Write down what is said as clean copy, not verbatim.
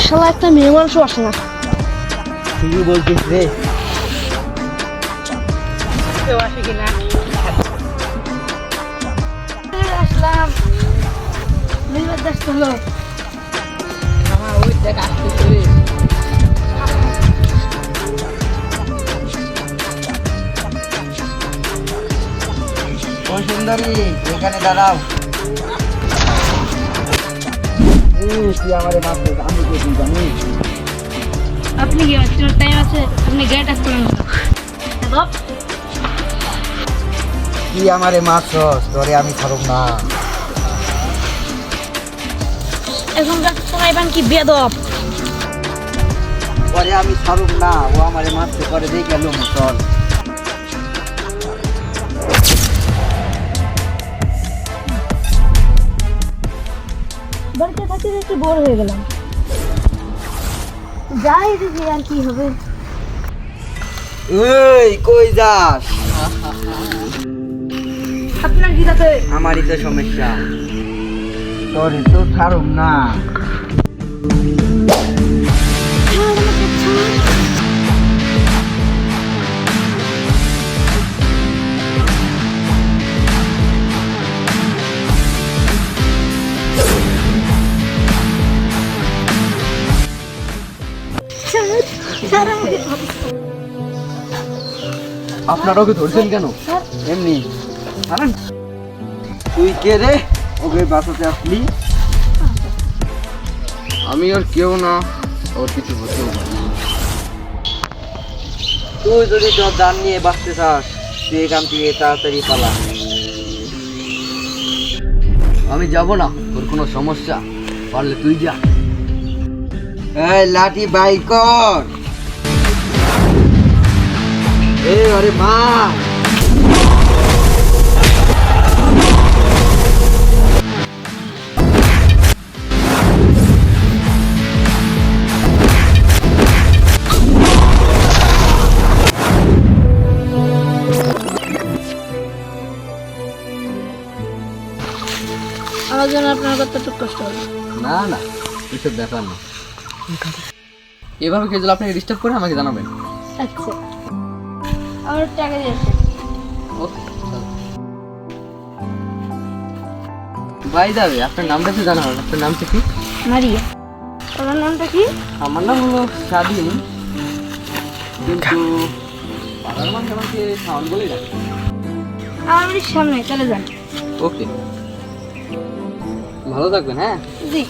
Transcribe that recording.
শালা একটা মেয়ে মানুষও আসে না। তুই বলছিস রে? কেউ আসে কিনা আসলাম নির্বাচ আসতে হলো। আমার ওই দেখ আসতেছে। ও সুন্দরী, এখানে দাঁড়াও। তুই আমারে মারতে, আমি কে তুই জানিস? আপনি কি আসছেন? টাইম আছে, আপনি গেট আসবেন না। তুই আমারে মারছস, তোরে আমি ছাড়ব না। এখন শোনাইবেন কি বেদব? পরে আমি ছাড়ব না, ও আমারে মারতে করে দেই গেল চল। বাড়িতে থাকতে একটু বোর হয়ে গেলাম, যাই দেখি আর কি হবে। এই কই যাস? আপনার কি তাতে? আমারই তো সমস্যা, তোরে তো ছাড়ব না। আপনারা ওকে ধরছেন কেন? এমনি আরে তুই কে রে, ওকে বাঁচাতে আসলি? আমি আর কেউ না, ওর কিছু হতেও পারে। তুই যদি তোর দান নিয়ে বাঁচতে চাস, তুই এখান থেকে তাড়াতাড়ি পালা। আমি যাব না, তোর কোনো সমস্যা পারলে তুই যা। এই লাঠি বাই কর। আরে মা, আমার জন্য আপনার কতটুকু কষ্ট হবে? না না, এসব ব্যাপার না। এভাবে কেউ যদি আপনাকে ডিস্টার্ব করে আমাকে জানাবেন। আচ্ছা, আমার টাকা দিয়েছে। ওকে, বাই দাবে, আপনার নামটা তো জানাবেন। আপনার নামটা কি? মারিয়া। তোমার নামটা কি? আমার নাম হলো স্বাধীন, কিন্তু পাড়ার মানুষ আমাকে সাউন্ড বলেই ডাকে। আমার বাড়ির সামনে, চলে যান। ওকে, ভালো থাকবেন। হ্যাঁ, জি।